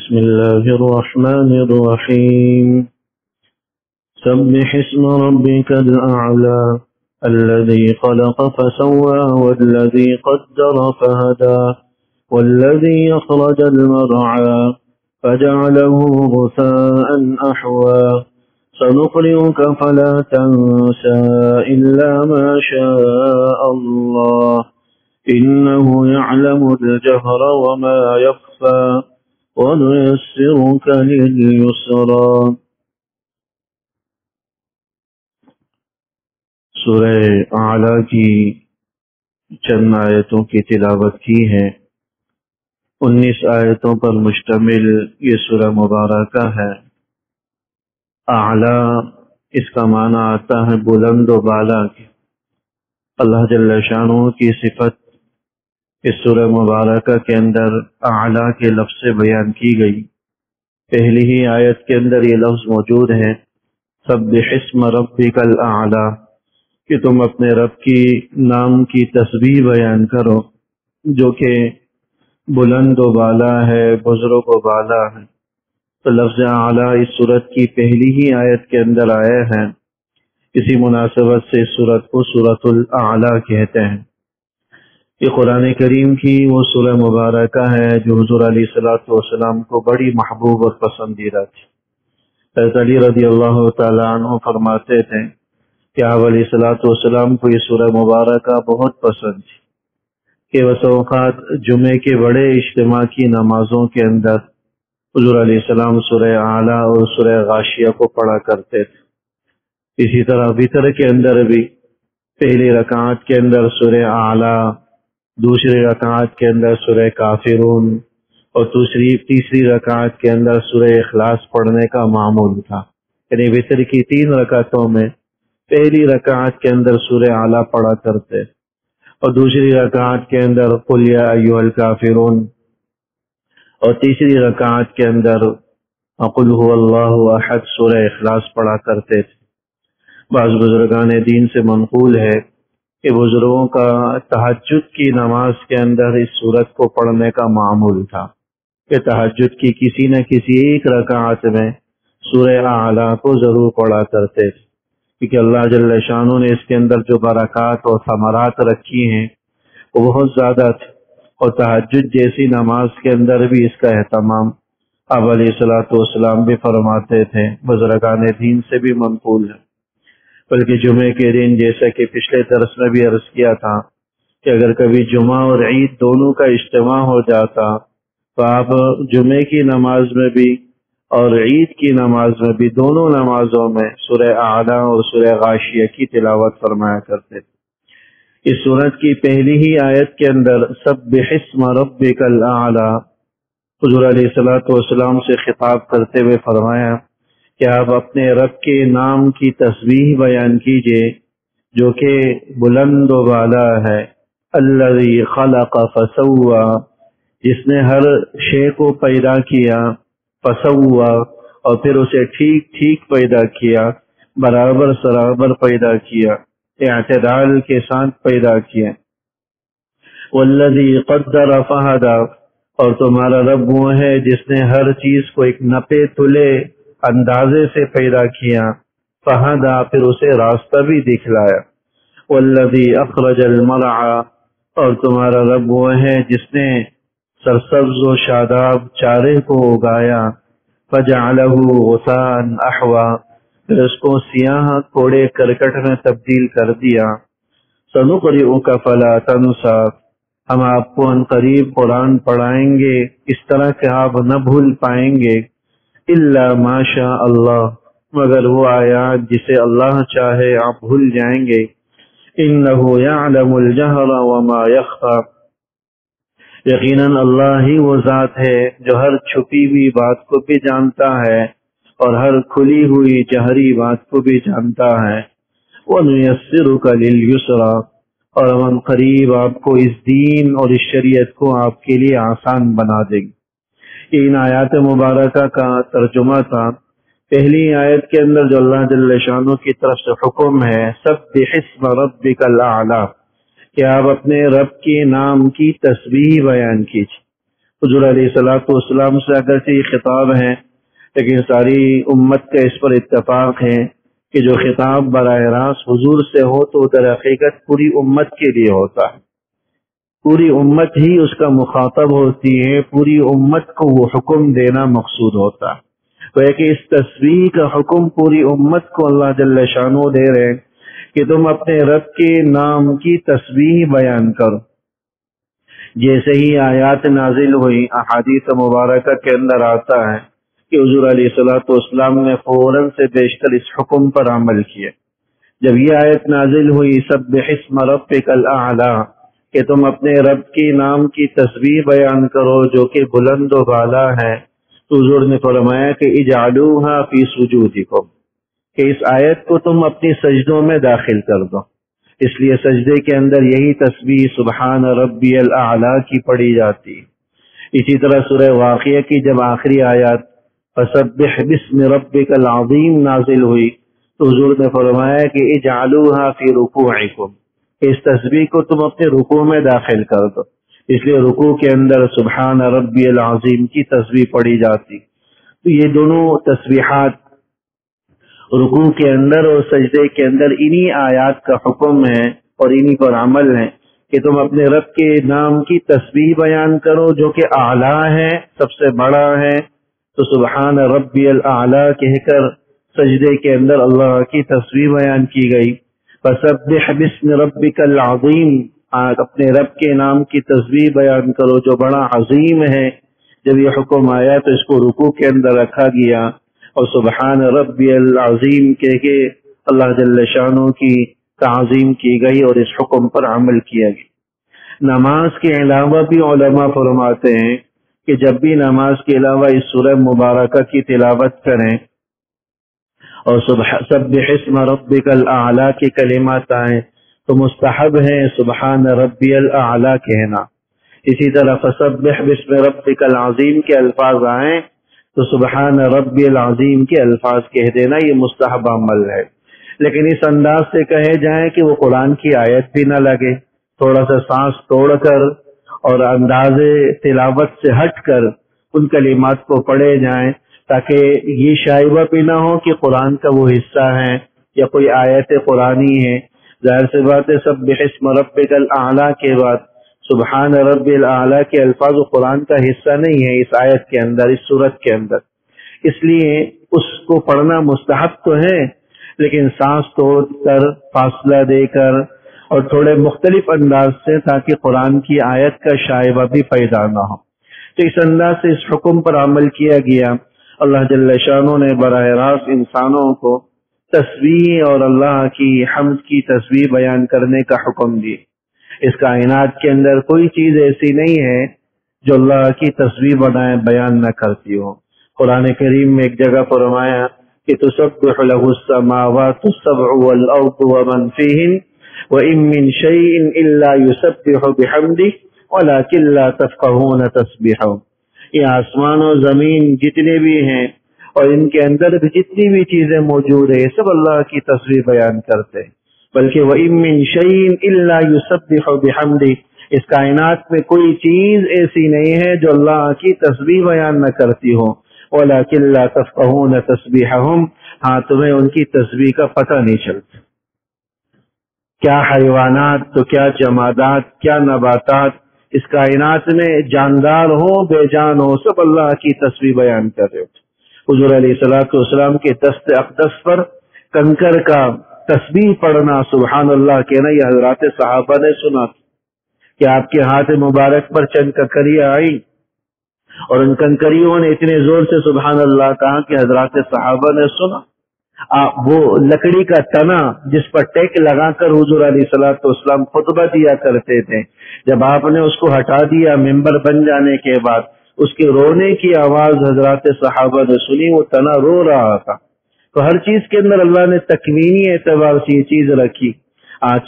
بسم الله الرحمن الرحيم سبح اسم ربك الأعلى الذي خلق فسوى والذي قدر فهدى والذي أخرج المرعى فجعله غثاء أحوى سنقرئك فلا تنسى إلا ما شاء الله إنه يعلم الجهر وما يخفى ونيسرك لليسرى۔ سورہ اعلیٰ کی چند آیتوں کی تلاوت کی ہے۔ 19 آیتوں پر مشتمل یہ سورہ مبارکہ ہے۔ اعلیٰ اس کا معنی آتا ہے بلند و بالا کی۔ اللہ جل شانہ کی صفت اس سورہ مبارکہ کے اندر اعلیٰ کے لفظ سے بیان کی گئی۔ پہلی ہی آیت کے اندر یہ لفظ موجود ہے، سبح اسم ربک الاعلیٰ، کہ تم اپنے رب کی نام کی تسبیح بیان کرو جو کہ بلند و بالا ہے، بزرگ و بالا ہے۔ تو لفظ اعلیٰ اس سورت کی پہلی ہی آیت کے اندر آیا ہے۔ اسی مناسبت سے اس سورت کو سورۃ الاعلیٰ کہتے ہیں۔ یہ قرآن کریم کی وہ سورہ مبارکہ ہے جو حضور علیہ السلام کو بڑی محبوب اور پسندیدہ تھی۔ حضرت علی رضی اللہ تعالیٰ عنہ فرماتے تھے کہ آپ علیہ السلام کو یہ سورہ مبارکہ بہت پسند تھی کہ بس اوقات جمعے کے بڑے اجتماع کی نمازوں کے اندر حضور علیہ السلام سورہ اعلیٰ اور سورہ غاشیہ کو پڑھا کرتے تھے۔ اسی طرح وتر کے اندر بھی پہلی رکعت کے اندر سورہ اعلیٰ، دوسری رکعت کے اندر سورہ کافرون اور تیسری رکعت کے اندر سورہ اخلاص پڑھنے کا معمول تھا۔ یعنی وتر کی 3 رکعتوں میں پہلی رکعت کے اندر سورہ اعلیٰ پڑھا کرتے اور دوسری رکعت کے اندر قل یا ایھا الکافرون اور تیسری رکعت کے اندر قل ھو اللہ احد سورہ اخلاص پڑھا کرتے تھے۔ بعض بزرگان دین سے منقول ہے کہ بزرگوں کا تہجد کی نماز کے اندر اس سورت کو پڑھنے کا معمول تھا کہ تہجد کی کسی نہ کسی ایک رکعت میں سورہ اعلیٰ کو ضرور پڑھا کرتے تھے، کیونکہ اللہ جل شانہ نے اس کے اندر جو برکات اور ثمرات رکھی ہیں وہ بہت زیادہ تھے، اور تہجد جیسی نماز کے اندر بھی اس کا اہتمام آپ علیہ السلام بھی فرماتے تھے، بزرگان دین سے بھی منقول ہے۔ بلکہ جمعے کے دن جیسا کہ پچھلے درس میں بھی عرض کیا تھا کہ اگر کبھی جمعہ اور عید دونوں کا اجتماع ہو جاتا تو آپ جمعے کی نماز میں بھی اور عید کی نماز میں بھی دونوں نمازوں میں سورہ اعلیٰ اور سورہ غاشیہ کی تلاوت فرمایا کرتے تھے۔ اس سورت کی پہلی ہی آیت کے اندر سبح اسم ربک الاعلیٰ حضور علیہ السلام سے خطاب کرتے ہوئے فرمایا کہ آپ اپنے رب کے نام کی تسبیح بیان کیجئے جو کہ بلند و بالا ہے۔ الذی خلق فسوى، جس نے ہر شے کو پیدا کیا، فسوى اور پھر اسے ٹھیک ٹھیک پیدا کیا، برابر سرابر پیدا کیا، اعتدال کے ساتھ پیدا کیا۔ والذی قدر فہدى، اور تمہارا رب وہ ہے جس نے ہر چیز کو ایک نپے تلے اندازے سے پیدا کیا، فہدى پھر اسے راستہ بھی دکھلایا۔ والذی اخرج المرعى، اور تمہارا رب وہ ہے جس نے سرسبز و شاداب چارے کو اگایا، فجعلہ غثاء احوى، پھر اس کو سیاہ کوڑے کرکٹ میں تبدیل کر دیا۔ سنقرئک فلا تنسى، ہم آپ کو ان قریب قرآن پڑھائیں گے اس طرح کہ آپ نہ بھول پائیں گے، الا ما شاء اللہ، مگر وہ آیات جسے اللہ چاہے آپ بھول جائیں گے۔ انہ یعلم الجہر وما یخفی، یقیناً اللہ ہی وہ ذات ہے جو ہر چھپی ہوئی بات کو بھی جانتا ہے اور ہر کھلی ہوئی جہری بات کو بھی جانتا ہے۔ وَنُيَسِّرُكَ لِلْيُسْرَى، اور ہم قریب آپ کو اس دین اور اس شریعت کو آپ کے لیے آسان بنا دیں گے۔ یہ ان آیات مبارکہ کا ترجمہ تھا۔ پہلی آیت کے اندر جو اللہ جل شانہ کی طرف سے حکم ہے سبح اسم ربک الاعلیٰ، کہ آپ اپنے رب کے نام کی تسبیح بیان کیجیے، حضور علیہ الصلوۃ والسلام سے اگرچہ یہ خطاب ہے، لیکن ساری امت کا اس پر اتفاق ہے کہ جو خطاب براہ راست حضور سے ہو تو در حقیقت پوری امت کے لیے ہوتا ہے، پوری امت ہی اس کا مخاطب ہوتی ہے، پوری امت کو وہ حکم دینا مقصود ہوتا ہے۔ تو ہے کہ اس تسبیح کا حکم پوری امت کو اللہ جل شانہ دے رہے ہیں کہ تم اپنے رب کے نام کی تسبیح بیان کرو۔ جیسے ہی آیات نازل ہوئی، احادیث مبارکہ کے اندر آتا ہے کہ حضور علیہ الصلوۃ والسلام نے فوراً سے بیشتر اس حکم پر عمل کیا۔ جب یہ آیت نازل ہوئی سبح اسم ربک الاعلی، کہ تم اپنے رب کے نام کی تسبیح بیان کرو جو کہ بلند و بالا ہے، تو حضور نے فرمایا کہ اجعلوها فی سجودکم، کہ اس آیت کو تم اپنی سجدوں میں داخل کر دو۔ اس لیے سجدے کے اندر یہی تسبیح سبحان ربی الاعلی کی پڑھی جاتی۔ اسی طرح سورہ واقعہ کی جب آخری آیات فسبح باسم ربک العظیم نازل ہوئی تو حضور نے فرمایا کہ اجعلوها فی رکوعکم، اس تسبیح کو تم اپنے رکوع میں داخل کر دو۔ اس لیے رکوع کے اندر سبحان ربی العظیم کی تسبیح پڑھی جاتی۔ تو یہ دونوں تسبیحات رکوع کے اندر اور سجدے کے اندر انہی آیات کا حکم ہے اور انہی پر عمل ہے کہ تم اپنے رب کے نام کی تسبیح بیان کرو جو کہ اعلیٰ ہے، سب سے بڑا ہے۔ تو سبحان ربی الاعلی کہہ کر سجدے کے اندر اللہ کی تسبیح بیان کی گئی۔ فسبح باسم ربک العظیم، اپنے رب کے نام کی تسبیح بیان کرو جو بڑا عظیم ہے۔ جب یہ حکم آیا تو اس کو رکوع کے اندر رکھا گیا اور سبحان ربی العظیم کہہ کے اللہ جل شانہ کی تعظیم کی گئی اور اس حکم پر عمل کیا گیا۔ نماز کے علاوہ بھی علماء فرماتے ہیں کہ جب بھی نماز کے علاوہ اس سورہ مبارکہ کی تلاوت کریں اور سبح اسم ربک الاعلی کے کلمات آئیں تو مستحب ہے سبحان ربی الاعلی کہنا۔ اسی طرح فسبح باسم ربک العظیم کے الفاظ آئیں تو سبحان ربی العظیم کے الفاظ کہہ دینا، یہ مستحب عمل ہے۔ لیکن اس انداز سے کہے جائیں کہ وہ قرآن کی آیت بھی نہ لگے، تھوڑا سا سانس توڑ کر اور انداز تلاوت سے ہٹ کر ان کلمات کو پڑھے جائیں تاکہ یہ شائبہ بھی نہ ہو کہ قرآن کا وہ حصہ ہے یا کوئی آیت قرآنی ہے۔ ظاہر سی بات ہے سبح اسم ربک الاعلی کے بعد سبحان ربی الاعلی کے الفاظ قرآن کا حصہ نہیں ہے اس آیت کے اندر، اس صورت کے اندر، اس لیے اس کو پڑھنا مستحب تو ہے لیکن سانس توڑ کر، فاصلہ دے کر اور تھوڑے مختلف انداز سے تاکہ قرآن کی آیت کا شائبہ بھی پیدا نہ ہو۔ تو اس انداز سے اس حکم پر عمل کیا گیا۔ اللہ جل شانہ نے براہ راست انسانوں کو تسبیح اور اللہ کی حمد کی تسبیح بیان کرنے کا حکم دی۔ اس کائنات کے اندر کوئی چیز ایسی نہیں ہے جو اللہ کی تسبیح بیان نہ کرتی ہو۔ قرآن کریم میں ایک جگہ فرمایا کہ تسبح له السماوات السبع والارض ومن فيهن وان من شيء الا يسبح بحمده ولكن لا تفقهون تسبيحهم۔ یہ آسمان و زمین جتنے بھی ہیں اور ان کے اندر بھی جتنی بھی چیزیں موجود ہیں سب اللہ کی تسبیح بیان کرتے ہیں، بلکہ وَإِن مِّن شَيْءٍ إِلَّا يُسَبِّحُ بِحَمْدِهِ، اس کائنات میں کوئی چیز ایسی نہیں ہے جو اللہ کی تسبیح بیان نہ کرتی ہو۔ وَلَكِن لَّا تَفْقَهُونَ تَسْبِيحَهُمْ، ہاں تمہیں ان کی تسبیح کا پتہ نہیں چلتا۔ کیا حیوانات تو کیا جمادات، کیا نباتات اس کائنات میں جاندار ہو بے جان ہو سب اللہ کی تسبیح بیان کر رہے ہو۔ حضور علیہ الصلوۃ والسلام کے دست اقدس پر کنکر کا تسبیح پڑھنا، سبحان اللہ کہنا، یہ حضرات صحابہ نے سنا کہ آپ کے ہاتھ مبارک پر چند کنکریاں آئی اور ان کنکریوں نے اتنے زور سے سبحان اللہ کہا کہ حضرات صحابہ نے سنا۔ وہ لکڑی کا تنا جس پر ٹیک لگا کر حضور علیہ الصلوۃ والسلام خطبہ دیا کرتے تھے، جب آپ نے اس کو ہٹا دیا ممبر بن جانے کے بعد، اس کے رونے کی آواز حضرات صحابہ نے سنی، وہ تنا رو رہا تھا۔ تو ہر چیز کے اندر اللہ نے تکوینی اعتبار سے یہ چیز رکھی،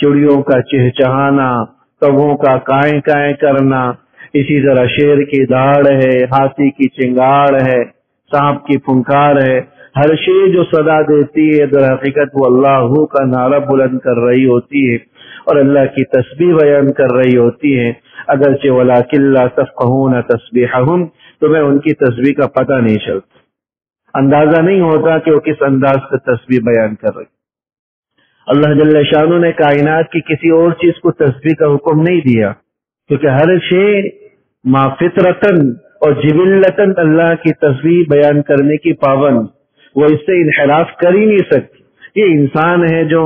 چڑیوں کا چہچہانا، کبوں کا کائیں کائیں کرنا، اسی طرح شیر کی داڑ ہے، ہاتھی کی چنگاڑ ہے، سانپ کی پھنکار ہے، ہر شے جو صدا دیتی ہے در حقیقت وہ اللہ کا نعرہ بلند کر رہی ہوتی ہے۔ اور اللہ کی تسبیح بیان کر رہی ہوتی ہیں، اگرچہ وَلَٰكِن لَّا تَفْقَهُونَ تَسْبِيحَهُمْ، تمہیں ان کی تسبیح کا پتہ نہیں چلتا، اندازہ نہیں ہوتا کہ وہ کس انداز سے تسبیح بیان کر رہی۔ اللہ جل شانہ نے کائنات کی کسی اور چیز کو تسبیح کا حکم نہیں دیا، کیونکہ ہر شے ما فطرتن اور جبلتن اللہ کی تسبیح بیان کرنے کی پابند، وہ اس سے انحراف کر ہی نہیں سکتی۔ یہ انسان ہے جو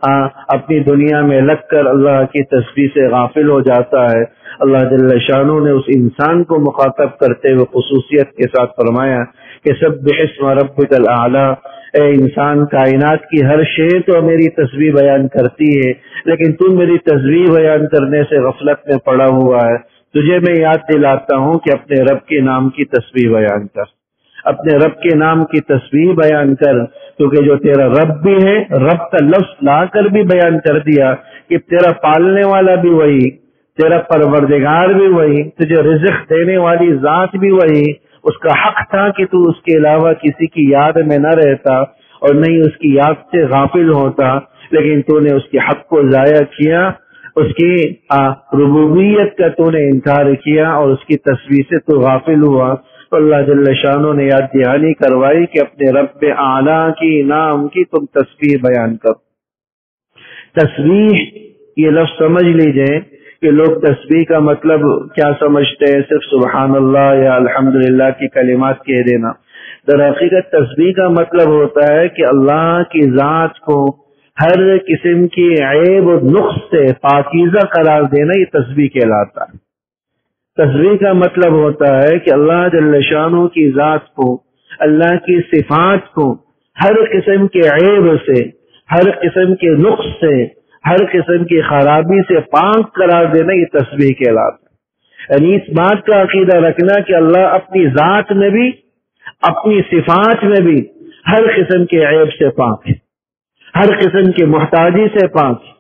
اپنی دنیا میں لگ کر اللہ کی تسبیح سے غافل ہو جاتا ہے۔ اللہ جل شانہ نے اس انسان کو مخاطب کرتے ہوئے خصوصیت کے ساتھ فرمایا کہ سبح اسم ربک الاعلی، اے انسان، کائنات کی ہر شے تو میری تسبیح بیان کرتی ہے، لیکن تم میری تسبیح بیان کرنے سے غفلت میں پڑا ہوا ہے۔ تجھے میں یاد دلاتا ہوں کہ اپنے رب کے نام کی تسبیح بیان کر، اپنے رب کے نام کی تسبیح بیان کر، کیونکہ جو تیرا رب بھی ہے، رب کا لفظ لا کر بھی بیان کر دیا کہ تیرا پالنے والا بھی وہی، تیرا پروردگار بھی وہی، تجھے رزق دینے والی ذات بھی وہی۔ اس کا حق تھا کہ تو اس کے علاوہ کسی کی یاد میں نہ رہتا اور نہیں اس کی یاد سے غافل ہوتا، لیکن تو نے اس کے حق کو ضائع کیا، اس کی ربوبیت کا تو نے انکار کیا اور اس کی تسبیح سے تو غافل ہوا۔ تو اللہ جل شانہ نے یاد دہانی کروائی کہ اپنے رب اعلیٰ کی نام کی تم تسبیح بیان کرو۔ تسبیح یہ لفظ سمجھ لیجئے کہ لوگ تسبیح کا مطلب کیا سمجھتے ہیں، صرف سبحان اللہ یا الحمدللہ کی کلمات کہہ دینا۔ در حقیقت تسبیح کا مطلب ہوتا ہے کہ اللہ کی ذات کو ہر قسم کی عیب اور نقص سے پاکیزہ قرار دینا، یہ تسبیح کہلاتا ہے۔ تسبیح کا مطلب ہوتا ہے کہ اللہ جل شانہ کی ذات کو، اللہ کی صفات کو ہر قسم کے عیب سے، ہر قسم کے نقص سے، ہر قسم کی خرابی سے پاک قرار دینا، یہ تسبیح کہلاتا ہے۔ یعنی اس بات کا عقیدہ رکھنا کہ اللہ اپنی ذات میں بھی، اپنی صفات میں بھی ہر قسم کے عیب سے پاک ہے، ہر قسم کی محتاجی سے پاک ہے۔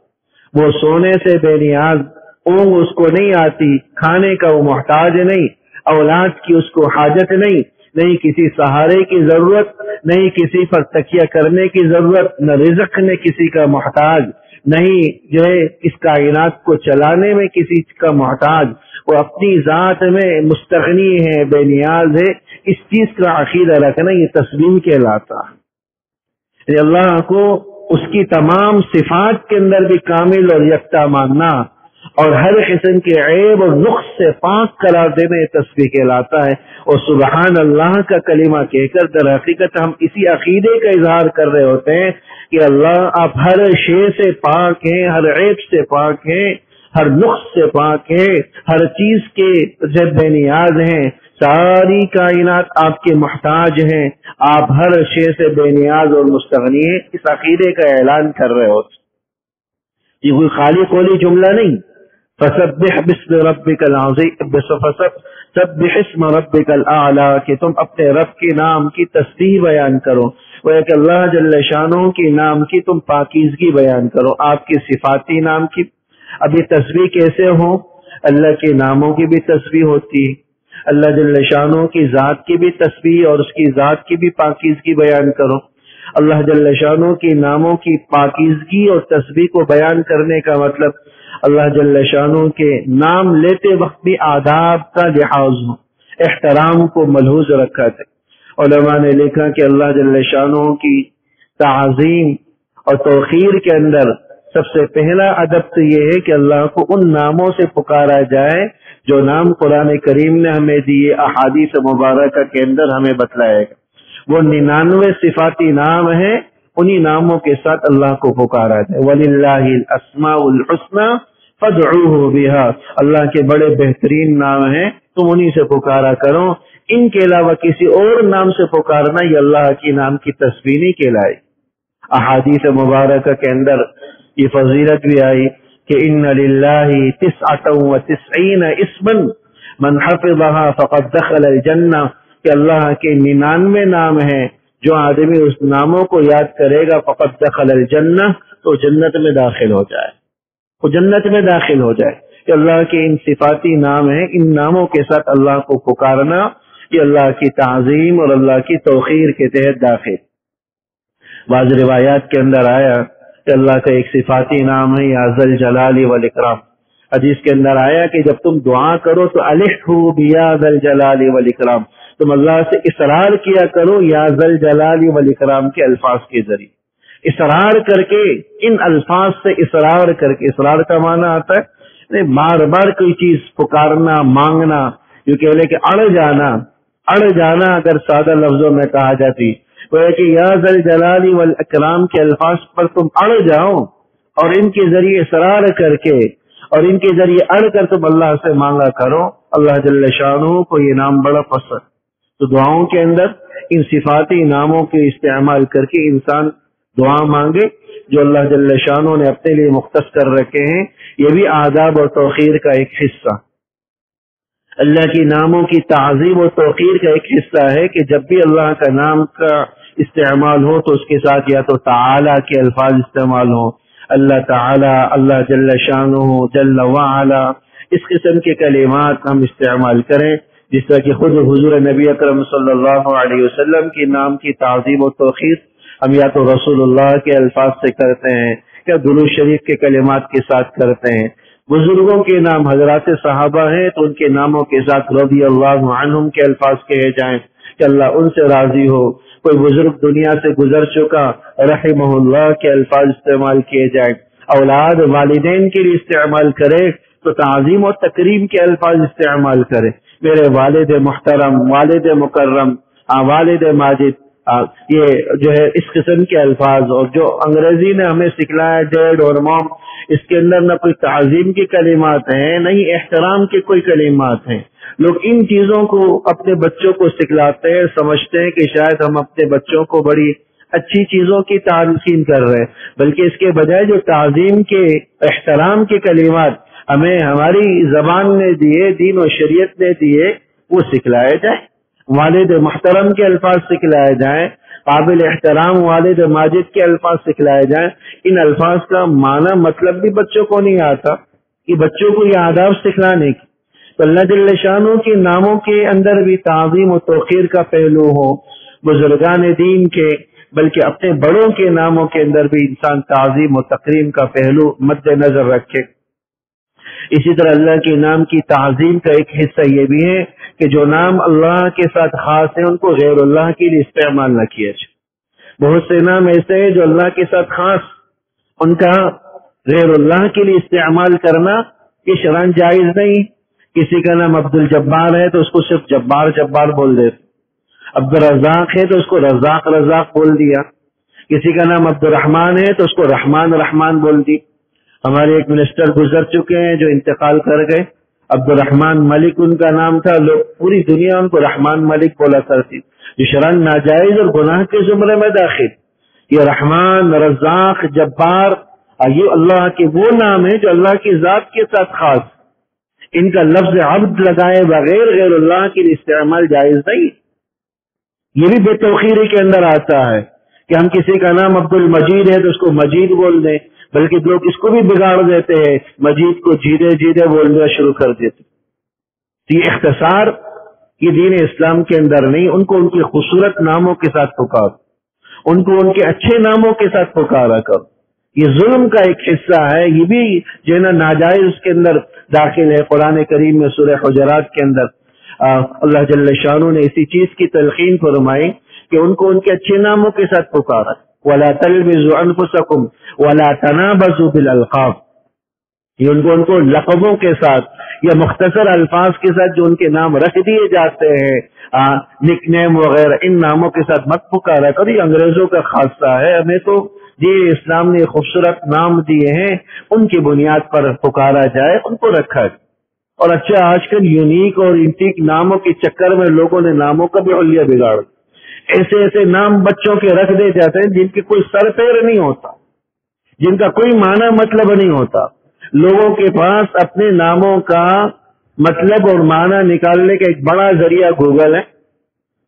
وہ سونے سے بے نیاز، اونگ اس کو نہیں آتی، کھانے کا وہ محتاج نہیں، اولاد کی اس کو حاجت نہیں، نہیں کسی سہارے کی ضرورت، نہیں کسی پر تکیہ کرنے کی ضرورت، نہ رزق نے کسی کا محتاج، نہیں جو ہے اس کائنات کو چلانے میں کسی کا محتاج، وہ اپنی ذات میں مستغنی ہے، بے نیاز ہے۔ اس چیز کا عقیدہ رکھنا یہ تسلیم کہلاتا ہے۔ اللہ کو اس کی تمام صفات کے اندر بھی کامل اور یکتا ماننا اور ہر قسم کے عیب اور نقص سے پاک قرار دینا یہ تسبیح کہلاتا ہے۔ اور سبحان اللہ کا کلمہ کہہ کر در حقیقت ہم اسی عقیدے کا اظہار کر رہے ہوتے ہیں کہ اللہ آپ ہر شے سے پاک ہیں، ہر عیب سے پاک ہیں، ہر نقص سے پاک ہیں، ہر چیز کے سے بے نیاز ہیں، ساری کائنات آپ کے محتاج ہیں، آپ ہر شے سے بے نیاز اور مستغنی ہیں۔ اس عقیدے کا اعلان کر رہے ہوتے، یہ کوئی خالی قولی جملہ نہیں۔ فسبح باسم ربک العظیم، سبح اسم ربک الاعلی، کہ تم اپنے رب کے نام کی تسبیح بیان کرو، وہ ہے کہ اللہ جل شانہ کے نام کی تم پاکیزگی بیان کرو، آپ کی صفاتی نام کی۔ اب یہ تسبیح کیسے ہو؟ اللہ کے ناموں کی بھی تسبیح ہوتی ہے، اللہ جل شانہ کی ذات کی بھی تسبیح اور اس کی ذات کی بھی پاکیزگی بیان کرو۔ اللہ جل شانہ کے ناموں کی پاکیزگی اور تسبیح کو بیان کرنے کا مطلب اللہ جل شانہ کے نام لیتے وقت بھی آداب کا لحاظ ہو، احترام کو ملحوظ رکھا تھا۔ علماء نے لکھا کہ اللہ جل شانہ کی تعظیم اور توقیر کے اندر سب سے پہلا ادب تو یہ ہے کہ اللہ کو ان ناموں سے پکارا جائے جو نام قرآن کریم نے ہمیں دیے، احادیث مبارکہ کے اندر ہمیں بتلایا گا۔ وہ 99 صفاتی نام ہیں، انہی ناموں کے ساتھ اللہ کو پکارا جائے۔ وَلِلَّهِ الْأَسْمَاءُ الْحُسْنَى فَادْعُوهُ بِهَا، اللہ کے بڑے بہترین نام ہیں، تم انہی سے پکارا کرو، ان کے علاوہ کسی اور نام سے پکارنا یہ اللہ کے نام کی تسبیح نہیں کہلائے۔ احادیث مبارکہ کے اندر یہ فضیلت بھی آئی کہ ان للہ 99 اسما من حفظها فقد دخل الجنہ، کہ اللہ کے 99 نام ہیں، جو آدمی اس ناموں کو یاد کرے گا فقد دخل الجنہ، تو جنت میں داخل ہو جائے، وہ جنت میں داخل ہو جائے۔ کہ اللہ کے ان صفاتی نام ہیں، ان ناموں کے ساتھ اللہ کو پکارنا یہ اللہ کی تعظیم اور اللہ کی توقیر کے تحت داخل۔ بعض روایات کے اندر آیا کہ اللہ کا ایک صفاتی نام ہے یا ذل جلال والاکرام۔ حدیث کے اندر آیا کہ جب تم دعا کرو تو الحو بیا ذل جلال والاکرام، تم اللہ سے اصرار کیا کرو یا ذل جلال والاکرام کے الفاظ کے ذریعے، اصرار کر کے، ان الفاظ سے اصرار کر کے، اصرار کا معنی آتا ہے بار بار کوئی چیز پکارنا، مانگنا، جو کہ لے کہ اڑ جانا اگر سادہ لفظوں میں کہا جاتی وہ ہے کہ یا ذل جلال والاکرام کے الفاظ پر تم اڑ جاؤ اور ان کے ذریعے اصرار کر کے اور ان کے ذریعے اڑ کر تم اللہ سے مانگا کرو۔ اللہ جل شانہ کو یہ نام بڑا پسند، تو دعاؤں کے اندر ان صفاتی ناموں کے استعمال کر کے انسان دعا مانگے جو اللہ جل شانہ نے اپنے لیے مختص کر رکھے ہیں۔ یہ بھی آداب اور توقیر کا ایک حصہ، اللہ کی ناموں کی تعظیم و توقیر کا ایک حصہ ہے کہ جب بھی اللہ کا نام کا استعمال ہو تو اس کے ساتھ یا تو تعالی کے الفاظ استعمال ہوں، اللہ تعالی، اللہ جل شانہ، جل وعلا، اس قسم کے کلمات ہم استعمال کریں، جس طرح کہ خود حضور نبی اکرم صلی اللہ علیہ وسلم کے نام کی تعظیم و توقیر ہم یا تو رسول اللہ کے الفاظ سے کرتے ہیں یا درود شریف کے کلمات کے ساتھ کرتے ہیں۔ بزرگوں کے نام حضرات صحابہ ہیں تو ان کے ناموں کے ساتھ رضی اللہ عنہم کے الفاظ کہے جائیں کہ اللہ ان سے راضی ہو۔ کوئی بزرگ دنیا سے گزر چکا، رحمہ اللہ کے الفاظ استعمال کیے جائیں۔ اولاد والدین کے لیے استعمال کرے تو تعظیم و تکریم کے الفاظ استعمال کرے، میرے والد محترم، والد مکرم، والد ماجد، یہ جو ہے اس قسم کے الفاظ۔ اور جو انگریزی نے ہمیں سکھلایا ڈیڈ اور مام، اس کے اندر نہ کوئی تعظیم کے کلمات ہیں نہ ہی احترام کے کوئی کلمات ہیں۔ لوگ ان چیزوں کو اپنے بچوں کو سکھلاتے ہیں، سمجھتے ہیں کہ شاید ہم اپنے بچوں کو بڑی اچھی چیزوں کی تعلیم کر رہے ہیں، بلکہ اس کے بجائے جو تعظیم کے، احترام کے کلمات ہمیں ہماری زبان نے دیے، دین و شریعت نے دیے، وہ سکھلائے جائیں۔ والد محترم کے الفاظ سکھلائے جائیں، قابل احترام والد ماجد کے الفاظ سکھلائے جائیں۔ ان الفاظ کا معنی مطلب بھی بچوں کو نہیں آتا کہ بچوں کو یہ آداب سکھلانے کی، تو اللہ جل شانہ کے ناموں کے اندر بھی تعظیم و توقیر کا پہلو ہو، بزرگان دین کے، بلکہ اپنے بڑوں کے ناموں کے اندر بھی انسان تعظیم و تکریم کا پہلو مد نظر رکھے۔ اسی طرح اللہ کے نام کی تعظیم کا ایک حصہ یہ بھی ہے کہ جو نام اللہ کے ساتھ خاص ہیں ان کو غیر اللہ کے لیے استعمال نہ کیا جائے۔ بہت سے نام ایسے ہیں جو اللہ کے ساتھ خاص، ان کا غیر اللہ کے لیے استعمال کرنا یہ شرعاً جائز نہیں۔ کسی کا نام عبد الجبار ہے تو اس کو صرف جبار جبار بول دیتے، عبد الرزاق ہے تو اس کو رزاق رزاق بول دیا، کسی کا نام عبد الرحمان ہے تو اس کو رحمان رحمان بول دی۔ ہمارے ایک منسٹر گزر چکے ہیں جو انتقال کر گئے، عبد الرحمان ملک ان کا نام تھا، لوگ پوری دنیا ان کو رحمان ملک بولا کرتی، جو شرعاً ناجائز اور گناہ کے زمرے میں داخل۔ یہ رحمان، رزاق، جبار، یہ اللہ کے وہ نام ہیں جو اللہ کی ذات کے ساتھ خاص، ان کا لفظ عبد لگائے بغیر غیر اللہ کے لیے استعمال جائز نہیں۔ یہ بھی بے توقیری کے اندر آتا ہے کہ ہم کسی کا نام عبد المجید ہے تو اس کو مجید بول دیں، بلکہ لوگ اس کو بھی بگاڑ دیتے ہیں، مجید کو جیدے جیدے بولنا شروع کر دیتے۔ یہ اختصار یہ دین اسلام کے اندر نہیں، ان کو ان کے خوبصورت ناموں کے ساتھ پکار، ان کو ان کے اچھے ناموں کے ساتھ پکارا کر۔ یہ ظلم کا ایک حصہ ہے، یہ بھی جو ہے نا ناجائز اس کے اندر داخل ہے۔ قرآن کریم میں سورہ حجرات کے اندر اللہ جل شانہ نے اسی چیز کی تلقین فرمائی کہ ان کو ان کے اچھے ناموں کے ساتھ پکارا، وَلَا تَلْمِزُوا أَنفُسَكُمْ وَلَا تَنَابَزُوا بِالْأَلْقَابِ، یہ ان کو لقبوں کے ساتھ یا مختصر الفاظ کے ساتھ جو ان کے نام رکھ دیے جاتے ہیں، نک نیم وغیرہ، ان ناموں کے ساتھ مت پکارا کرو۔ یہ انگریزوں کا خاصہ ہے، ہمیں تو یہ اسلام نے خوبصورت نام دیے ہیں، ان کی بنیاد پر پکارا جائے، ان کو رکھا جائے۔ اور اچھا آج کل یونیک اور انٹیک ناموں کے چکر میں لوگوں نے ناموں کا بھی حلیہ بگاڑ، ایسے ایسے نام بچوں کے رکھ دے جاتے ہیں جن کے کوئی سر پیر نہیں ہوتا، جن کا کوئی معنی مطلب نہیں ہوتا۔ لوگوں کے پاس اپنے ناموں کا مطلب اور معنی نکالنے کا ایک بڑا ذریعہ گوگل ہے،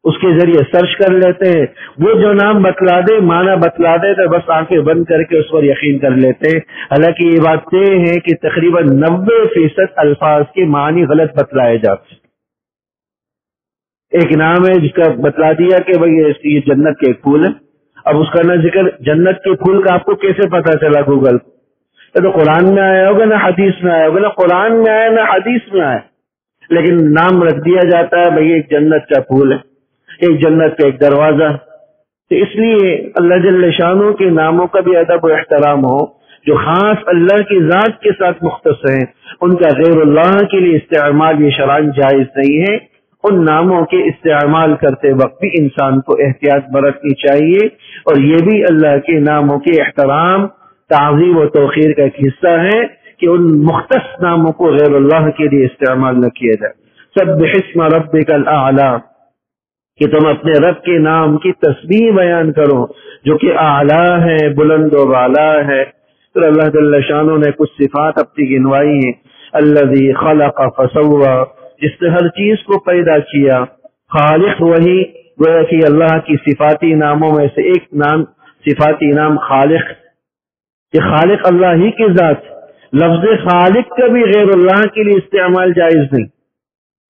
اس کے ذریعے سرچ کر لیتے ہیں، وہ جو نام بتلا دے، معنی بتلا دے تو بس آنکھیں بند کر کے اس پر یقین کر لیتے ہیں۔ حالانکہ یہ بات طے ہے کہ تقریباً 90% الفاظ کے معنی غلط بتلائے جاتے ہیں۔ ایک نام ہے جس کا بتلا دیا کہ بھئی یہ جنت کے ایک پھول ہے، اب اس کا نہ ذکر جنت کے پھول کا آپ کو کیسے پتا چلا گوگل کو؟ یہ تو قرآن میں آیا ہوگا نہ حدیث میں آیا ہوگا، نہ قرآن میں آیا نہ حدیث میں آیا، لیکن نام رکھ دیا جاتا ہے بھئی ایک جنت کا پھول ہے، ایک جنت کا ایک دروازہ۔ تو اس لیے اللہ جل شانہ کے ناموں کا بھی ادب و احترام ہو، جو خاص اللہ کی ذات کے ساتھ مختص ہیں، ان کا غیر اللہ کے لیے استعمال یہ شرعاً جائز نہیں ہے۔ ان ناموں کے استعمال کرتے وقت بھی انسان کو احتیاط برتنی چاہیے، اور یہ بھی اللہ کے ناموں کے احترام، تعظیم و توقیر کا ایک حصہ ہے کہ ان مختص ناموں کو غیر اللہ کے لیے استعمال نہ کیا جائے۔ سبح اسم ربک الاعلی، کہ تم اپنے رب کے نام کی تسبیح بیان کرو جو کہ اعلیٰ ہے، بلند و بالا ہے۔ پھر اللہ جل شانہ نے کچھ صفات اپنی گنوائی ہیں۔ الذی خلق فسوی، جس نے ہر چیز کو پیدا کیا۔ خالق وہی، گویا کہ اللہ کی صفاتی ناموں میں سے ایک نام، صفاتی نام خالق، کہ خالق اللہ ہی کی ذات۔ لفظ خالق کا بھی غیر اللہ کے لیے استعمال جائز نہیں۔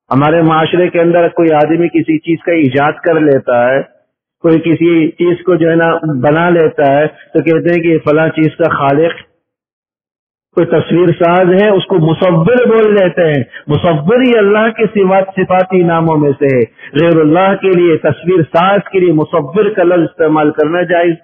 ہمارے معاشرے کے اندر کوئی آدمی کسی چیز کا ایجاد کر لیتا ہے، کوئی کسی چیز کو جو ہے نا بنا لیتا ہے، تو کہتے ہیں کہ فلاں چیز کا خالق کوئی تصویر ساز ہے، اس کو مصور بول لیتے ہیں۔ مصور ہی اللہ کے صفاتی ناموں میں سے ہے۔ غیر اللہ کے لیے، تصویر ساز کے لیے مصور کا لفظ استعمال کرنا جائز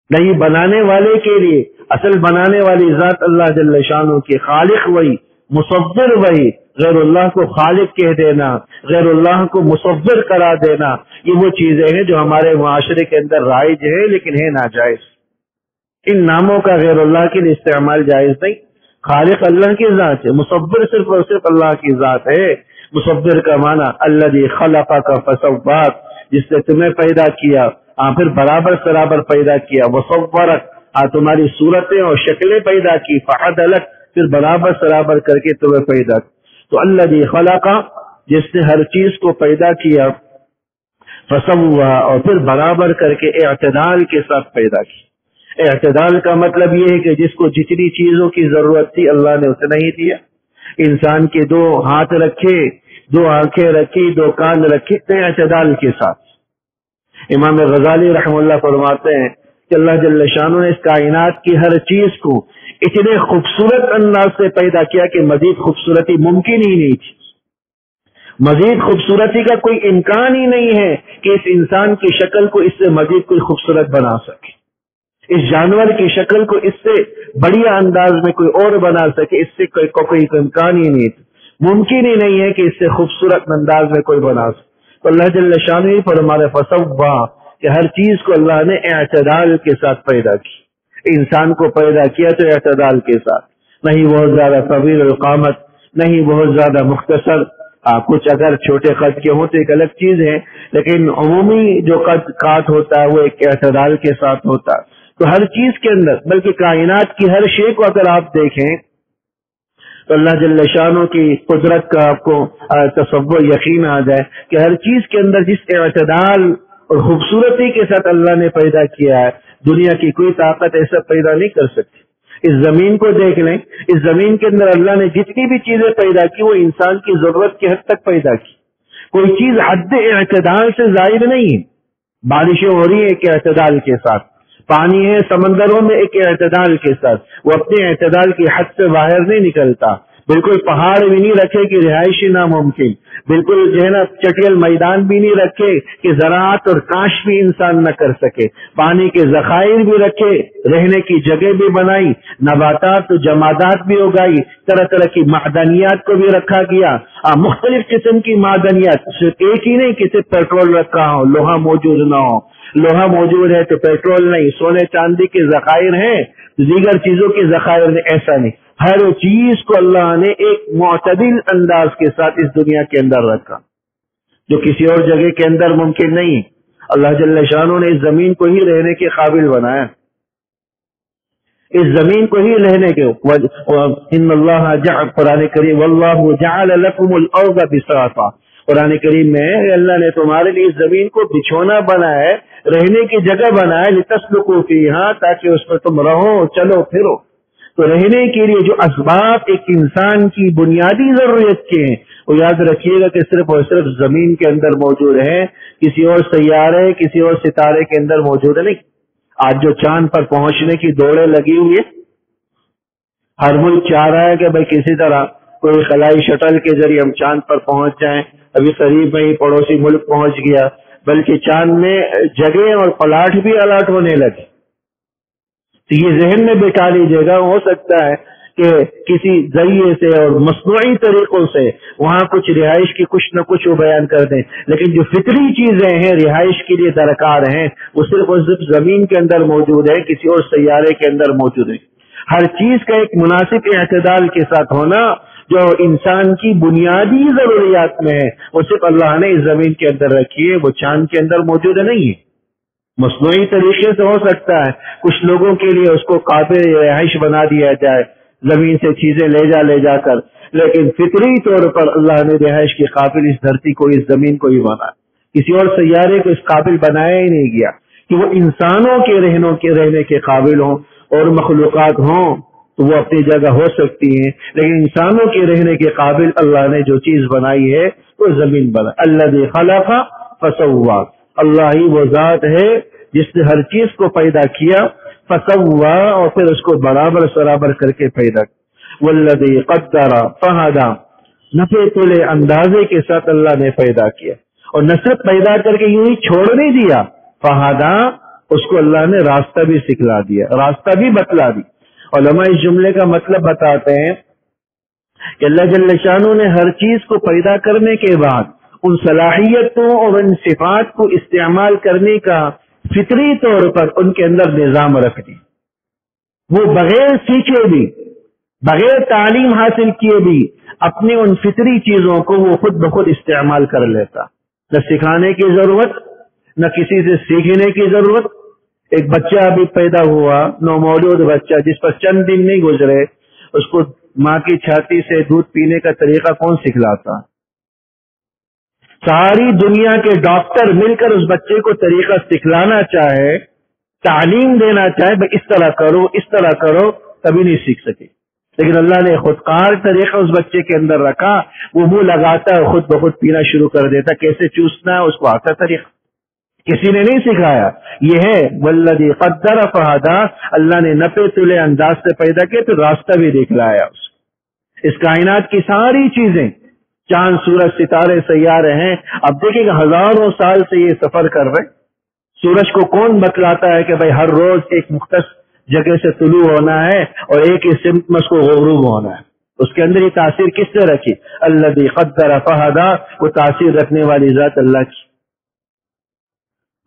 نہیں بنانے والے کے لیے۔ اصل بنانے والی ذات اللہ جل شانہ کی، خالق وہی، مصور وہی۔ غیر اللہ کو خالق کہہ دینا، غیر اللہ کو مصور کرا دینا، یہ وہ چیزیں ہیں جو ہمارے معاشرے کے اندر رائج ہے لیکن ہے ناجائز۔ ان ناموں کا غیر اللہ کے لیے استعمال جائز نہیں۔ خالق اللہ کی ذات ہے، مصور صرف اور صرف اللہ کی ذات ہے۔ مصور کا معنی الذی خلقک فسواک، جس نے تمہیں پیدا کیا، پھر برابر سرابر پیدا کیا۔ وصورک، تمہاری صورتیں اور شکلیں پیدا کی۔ فعدلک، پھر برابر سرابر کر کے تمہیں پیدا کی۔ تو الذی خلق، جس نے ہر چیز کو پیدا کیا، فسوا، اور پھر برابر کر کے اعتدال کے ساتھ پیدا کی۔ اعتدال کا مطلب یہ ہے کہ جس کو جتنی چیزوں کی ضرورت تھی اللہ نے اتنا ہی دیا۔ انسان کے دو ہاتھ رکھے، دو آنکھیں رکھی، دو کان رکھے، اعتدال کے ساتھ۔ امام غزالی رحم اللہ فرماتے ہیں کہ اللہ جل شانہ نے اس کائنات کی ہر چیز کو اتنے خوبصورت انداز سے پیدا کیا کہ مزید خوبصورتی ممکن ہی نہیں تھی۔ مزید خوبصورتی کا کوئی امکان ہی نہیں ہے کہ اس انسان کی شکل کو اس سے مزید کوئی خوبصورت بنا سکے، اس جانور کی شکل کو اس سے بڑھیا انداز میں کوئی اور بنا سکے، اس سے کوئی امکان ہی نہیں تھا۔ ممکن ہی نہیں ہے کہ اس سے خوبصورت انداز میں کوئی بنا سکے۔ تو اللہ جل شانہ ہی فرمانے فسوا، کہ ہر چیز کو اللہ نے اعتدال کے ساتھ پیدا کی۔ انسان کو پیدا کیا تو اعتدال کے ساتھ، نہیں بہت زیادہ طویل القامت، نہیں بہت زیادہ مختصر۔ کچھ اگر چھوٹے قد کے ہوں تو ایک الگ چیز ہے، لیکن عمومی جو قد کاٹ ہوتا ہے وہ ایک اعتدال کے ساتھ ہوتا ہے۔ تو ہر چیز کے اندر، بلکہ کائنات کی ہر شے کو اگر آپ دیکھیں تو اللہ جل شانہ کی قدرت کا آپ کو تصور، یقین آ جائے کہ ہر چیز کے اندر جس اعتدال اور خوبصورتی کے ساتھ اللہ نے پیدا کیا ہے، دنیا کی کوئی طاقت ایسا پیدا نہیں کر سکتی۔ اس زمین کو دیکھ لیں، اس زمین کے اندر اللہ نے جتنی بھی چیزیں پیدا کی وہ انسان کی ضرورت کی حد تک پیدا کی۔ کوئی چیز حد اعتدال سے زائد نہیں ہے۔ بارشیں ہو رہی ہیں ایک اعتدال کے ساتھ، پانی ہے سمندروں میں ایک اعتدال کے ساتھ، وہ اپنے اعتدال کی حد سے باہر نہیں نکلتا۔ بالکل پہاڑ بھی نہیں رکھے کہ رہائشی ناممکن، بالکل جو ہے نا چٹیل میدان بھی نہیں رکھے کہ زراعت اور کاشت بھی انسان نہ کر سکے، پانی کے ذخائر بھی رکھے، رہنے کی جگہ بھی بنائی، نباتات و جمادات بھی اگائی، طرح طرح کی معدنیات کو بھی رکھا گیا، مختلف قسم کی معدنیات، صرف ایک ہی نہیں کہ صرف پیٹرول رکھا ہو، لوہا موجود نہ ہو، لوہا موجود ہے تو پیٹرول نہیں، سونے چاندی کے ذخائر ہیں، دیگر چیزوں کے ذخائر نہیں، ایسا نہیں۔ ہر چیز کو اللہ نے ایک معتدل انداز کے ساتھ اس دنیا کے اندر رکھا، جو کسی اور جگہ کے اندر ممکن نہیں۔ اللہ جل شانہ نے اس زمین کو ہی رہنے کے قابل بنایا، اس زمین کو ہی رہنے کے۔ ان اللہ جعل، قرآن کریم، واللہ جعل لکم الارض بساطا، قرآن کریم میں اللہ نے تمہارے لیے اس زمین کو بچھونا بنایا ہے، رہنے کی جگہ بنایا ہے، لتسلکوا فیہا، تاکہ اس پر تم رہو، چلو پھرو۔ تو رہنے کے لیے جو اسباب ایک انسان کی بنیادی ضرورت کے ہیں وہ یاد رکھیے گا کہ صرف اور صرف زمین کے اندر موجود ہیں، کسی اور سیارے کسی اور ستارے کے اندر موجود ہے نہیں۔ آج جو چاند پر پہنچنے کی دوڑیں لگی ہوئی ہے، ہر ملک چاہ رہا ہے کہ بھئی کسی طرح کوئی خلائی شٹل کے ذریعے ہم چاند پر پہنچ جائیں۔ ابھی قریب میں ہی پڑوسی ملک پہنچ گیا، بلکہ چاند میں جگہ اور پلاٹ بھی الاٹ ہونے لگے۔ تو یہ ذہن میں بٹھا لیجیے گا، ہو سکتا ہے کہ کسی ذریعے سے اور مصنوعی طریقوں سے وہاں کچھ رہائش کی کچھ نہ کچھ وہ بیان کر دیں، لیکن جو فطری چیزیں ہیں رہائش کے لیے درکار ہیں وہ صرف اور صرف زمین کے اندر موجود ہے، کسی اور سیارے کے اندر موجود ہے۔ ہر چیز کا ایک مناسب اعتدال کے ساتھ ہونا جو انسان کی بنیادی ضروریات میں ہے وہ صرف اللہ نے اس زمین کے اندر رکھی ہے، وہ چاند کے اندر موجود نہیں ہے۔ مصنوعی طریقے سے ہو سکتا ہے کچھ لوگوں کے لیے اس کو قابل رہائش بنا دیا جائے، زمین سے چیزیں لے جا کر، لیکن فطری طور پر اللہ نے رہائش کے قابل اس دھرتی کو، اس زمین کو ہی بنا، کسی اور سیارے کو اس قابل بنایا ہی نہیں گیا کہ وہ انسانوں کے رہنے کے قابل ہوں، اور مخلوقات ہوں تو وہ اپنی جگہ ہو سکتی ہیں، لیکن انسانوں کے رہنے کے قابل اللہ نے جو چیز بنائی ہے وہ زمین بنا۔ الذی خلق فسوا، اللہ ہی وہ ذات ہے جس نے ہر چیز کو پیدا کیا، فسوا، اور پھر اس کو برابر سرابر کر کے پیدا کیا۔ والذی قدر فہدی، نفع تلے اندازے کے ساتھ اللہ نے پیدا کیا، اور نہ صرف پیدا کر کے یوں ہی چھوڑ نہیں دیا، فہدی، اس کو اللہ نے راستہ بھی سکھلا دیا، راستہ بھی بتلا دی۔ علماء اس جملے کا مطلب بتاتے ہیں کہ اللہ جل شانہ نے ہر چیز کو پیدا کرنے کے بعد ان صلاحیتوں اور ان صفات کو استعمال کرنے کا فطری طور پر ان کے اندر نظام رکھ دی۔ وہ بغیر سیکھے بھی، بغیر تعلیم حاصل کیے بھی اپنے ان فطری چیزوں کو وہ خود بخود استعمال کر لیتا، نہ سکھانے کی ضرورت، نہ کسی سے سیکھنے کی ضرورت۔ ایک بچہ ابھی پیدا ہوا، نومولود بچہ جس پر چند دن نہیں گزرے، اس کو ماں کی چھاتی سے دودھ پینے کا طریقہ کون سکھلاتا؟ ساری دنیا کے ڈاکٹر مل کر اس بچے کو طریقہ سکھلانا چاہے، تعلیم دینا چاہے، بھائی اس طرح کرو اس طرح کرو، کبھی نہیں سیکھ سکے۔ لیکن اللہ نے خودکار طریقہ اس بچے کے اندر رکھا، وہ منہ لگاتا ہے خود بخود پینا شروع کر دیتا، کیسے چوسنا ہے اس کو آتا طریقہ، کسی نے نہیں سکھایا۔ یہ ہے والذی قدر فہدی، اللہ نے نپے تلے انداز سے پیدا کیا تو راستہ بھی دکھلایا اس کائنات کی ساری چیزیں، چاند سورج ستارے سیارے ہیں، اب دیکھیں کہ ہزاروں سال سے یہ سفر کر رہے۔ سورج کو کون بتلاتا ہے کہ بھائی ہر روز ایک مختص جگہ سے طلوع ہونا ہے اور ایک ہی سمت میں اس کو غروب ہونا ہے؟ اس کے اندر یہ تاثیر کس نے رکھی؟ الذی قدر فہدی، وہ تاثیر رکھنے والی ذات اللہ کی۔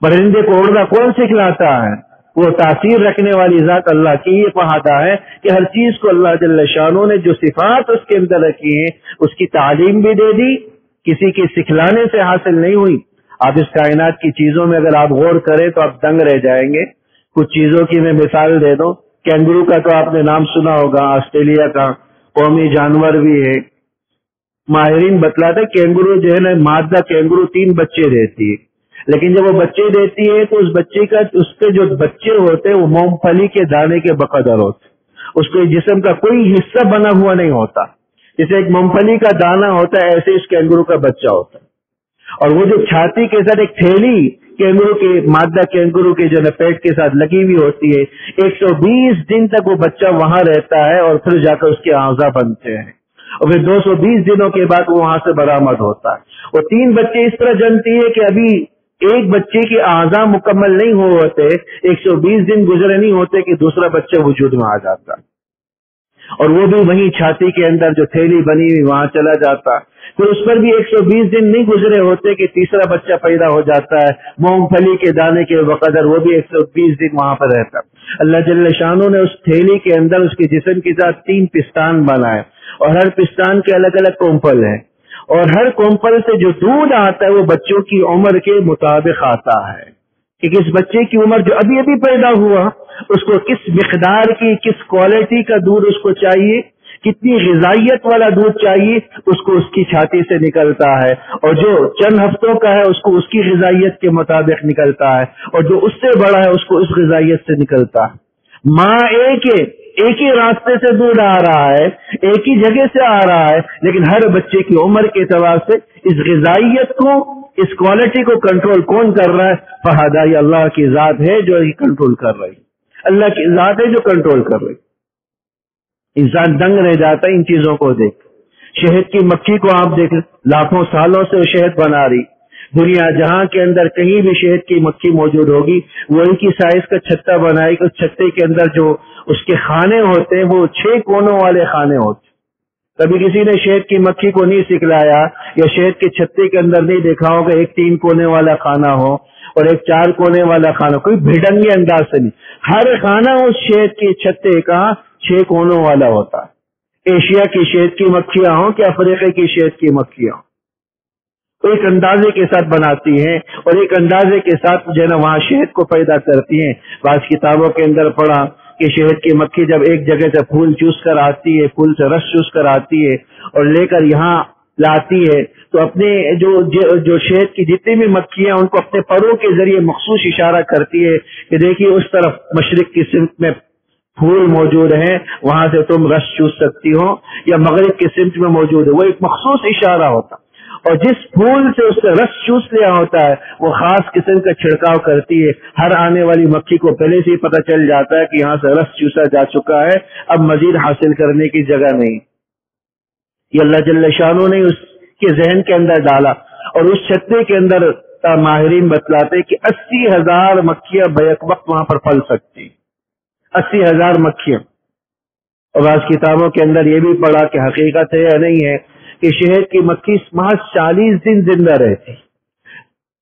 پرندے کو اڑنا کون سکھلاتا ہے؟ وہ تاثیر رکھنے والی ذات اللہ کی۔ یہ فہدی ہے کہ ہر چیز کو اللہ جل شانہ نے جو صفات اس کے اندر رکھی ہیں اس کی تعلیم بھی دے دی، کسی کے سکھلانے سے حاصل نہیں ہوئی۔ آپ اس کائنات کی چیزوں میں اگر آپ غور کریں تو آپ دنگ رہ جائیں گے۔ کچھ چیزوں کی میں مثال دے دوں، کینگرو کا تو آپ نے نام سنا ہوگا، آسٹریلیا کا قومی جانور بھی ہے۔ ماہرین بتلاتے کینگرو جو ہے نا، مادہ کینگرو 3 بچے دیتی ہے، لیکن جب وہ بچے دیتی ہے تو اس بچے کا، اس کے جو بچے ہوتے ہیں وہ مونگ پھلی کے دانے کے بقدر ہوتے، اس کے جسم کا کوئی حصہ بنا ہوا نہیں ہوتا، جیسے ایک مونگ پھلی کا دانہ ہوتا ہے ایسے اس کینگرو کا بچہ ہوتا ہے۔ اور وہ جو چھاتی کے ساتھ ایک تھیلی کینگرو کے، مادہ کینگرو کے جو ہے پیٹ کے ساتھ لگی ہوئی ہوتی ہے، 120 دن تک وہ بچہ وہاں رہتا ہے اور پھر جا کر اس کے اعضاء بنتے ہیں، اور پھر 220 دنوں کے بعد وہ وہاں سے برآمد ہوتا ہے۔ اور 3 بچے اس طرح جنتی ہے کہ ابھی ایک بچے کے اعضاء مکمل نہیں ہوتے، 120 دن گزرے نہیں ہوتے کہ دوسرا بچہ وجود میں آ جاتا، اور وہ بھی وہیں چھاتی کے اندر جو تھیلی بنی ہوئی وہاں چلا جاتا۔ پھر اس پر بھی 120 دن نہیں گزرے ہوتے کہ تیسرا بچہ پیدا ہو جاتا ہے، مونگ پھلی کے دانے کے بقدر، وہ بھی 120 دن وہاں پر رہتا۔ اللہ جل شانہ نے اس تھیلی کے اندر اس کے جسم کے ساتھ 3 پستان بنائے، اور ہر پستان کے الگ الگ کومپل ہیں، اور ہر کومپل سے جو دودھ آتا ہے وہ بچوں کی عمر کے مطابق آتا ہے، کہ کس بچے کی عمر جو ابھی ابھی پیدا ہوا اس کو کس مقدار کی، کس کوالٹی کا دودھ اس کو چاہیے، کتنی غذائیت والا دودھ چاہیے، اس کو اس کی چھاتی سے نکلتا ہے، اور جو چند ہفتوں کا ہے اس کو اس کی غذائیت کے مطابق نکلتا ہے، اور جو اس سے بڑا ہے اس کو اس غذائیت سے نکلتا ہے۔ ماں ایک ہے ایک ہی راستے سے دودھ آ رہا ہے، ایک ہی جگہ سے آ رہا ہے، لیکن ہر بچے کی عمر کے اعتبار سے اس غذائیت کو، اس کوالٹی کو کنٹرول کون کر رہا ہے؟ فہذا یہ اللہ کی ذات ہے جو یہ کنٹرول کر رہی، اللہ کی ذات ہے جو کنٹرول کر رہی۔ انسان دنگ رہ جاتا ہے ان چیزوں کو دیکھ۔ شہد کی مکھی کو آپ دیکھ، لاکھوں سالوں سے شہد بنا رہی، دنیا جہاں کے اندر کہیں بھی شہد کی مکھی موجود ہوگی، وہی کی سائز کا چھتا بنائے گی، اس چھتے کے اندر جو اس کے خانے ہوتے ہیں وہ 6 کونوں والے خانے ہوتے ہیں۔ کبھی کسی نے شہد کی مکھی کو نہیں سکھلایا یا شہد کے چھتے کے اندر نہیں دیکھا ہوگا ایک 3 کونے والا خانہ ہو اور ایک 4 کونے والا خانہ، کوئی بھیڑنگے انداز سے نہیں، ہر خانہ اس شہد کے چھتے کا 6 کونوں والا ہوتا ہے۔ ایشیا کی شہد کی مکھیاں ہوں کہ افریقہ کی شہد کی مکھیاں ہوں، تو ایک اندازے کے ساتھ بناتی ہیں اور ایک اندازے کے ساتھ جو ہے نا وہاں شہد کو پیدا کرتی ہیں۔ بعض کتابوں کے اندر پڑھا کہ شہد کی مکھی جب ایک جگہ سے پھول چوس کر آتی ہے، پھول سے رس چوس کر آتی ہے اور لے کر یہاں لاتی ہے، تو اپنے جو شہد کی جتنی بھی مکھیاں ان کو اپنے پروں کے ذریعے مخصوص اشارہ کرتی ہے کہ دیکھیے اس طرف مشرق کی سمت میں پھول موجود ہیں، وہاں سے تم رس چوس سکتی ہو، یا مغرب کی سمت میں موجود ہے، وہ ایک مخصوص اشارہ ہوتا، اور جس پھول سے اس سے رس چوس لیا ہوتا ہے وہ خاص قسم کا چھڑکاؤ کرتی ہے۔ ہر آنے والی مکھی کو پہلے سے ہی پتہ چل جاتا ہے کہ یہاں سے رس چوسا جا چکا ہے، اب مزید حاصل کرنے کی جگہ نہیں۔ یہ اللہ جل شانہ نے اس کے ذہن کے اندر ڈالا، اور اس چھتے کے اندر ماہرین بتلاتے کہ 80,000 مکھیاں بیک وقت وہاں پر پھل سکتی، 80,000 مکھیاں۔ اور بعض کتابوں کے اندر یہ بھی پڑھا کہ حقیقت ہے یا نہیں ہے کہ شہد کی مکھی محض 40 دن زندہ رہتی،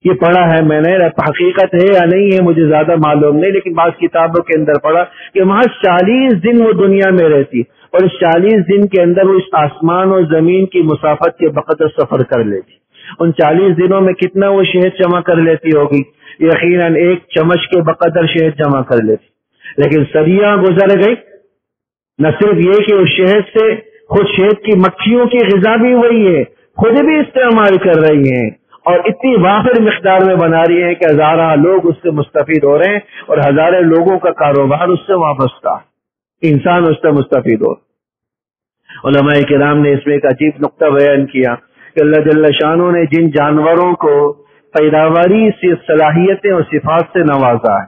یہ پڑھا ہے میں نے، حقیقت ہے یا نہیں ہے مجھے زیادہ معلوم نہیں، لیکن بعض کتابوں کے اندر پڑھا کہ محض 40 دن وہ دنیا میں رہتی، اور اس 40 دن کے اندر وہ اس آسمان اور زمین کی مسافت کے بقدر سفر کر لیتی۔ ان 40 دنوں میں کتنا وہ شہد جمع کر لیتی ہوگی؟ یقیناً ایک چمچ کے بقدر شہد جمع کر لیتی، لیکن صدیاں گزر گئی، نہ صرف یہ کہ اس شہد سے خود شہد کی مکھیوں کی غذا بھی وہی ہے، خود بھی استعمال کر رہی ہیں، اور اتنی وافر مقدار میں بنا رہی ہیں کہ ہزارہ لوگ اس سے مستفید ہو رہے ہیں، اور ہزاروں لوگوں کا کاروبار اس سے وابستہ، انسان اس سے مستفید ہو۔ علماء کرام نے اس میں ایک عجیب نقطہ بیان کیا کہ اللہ جل شانہ نے جن جانوروں کو پیداواری سے صلاحیتیں اور صفات سے نوازا ہے،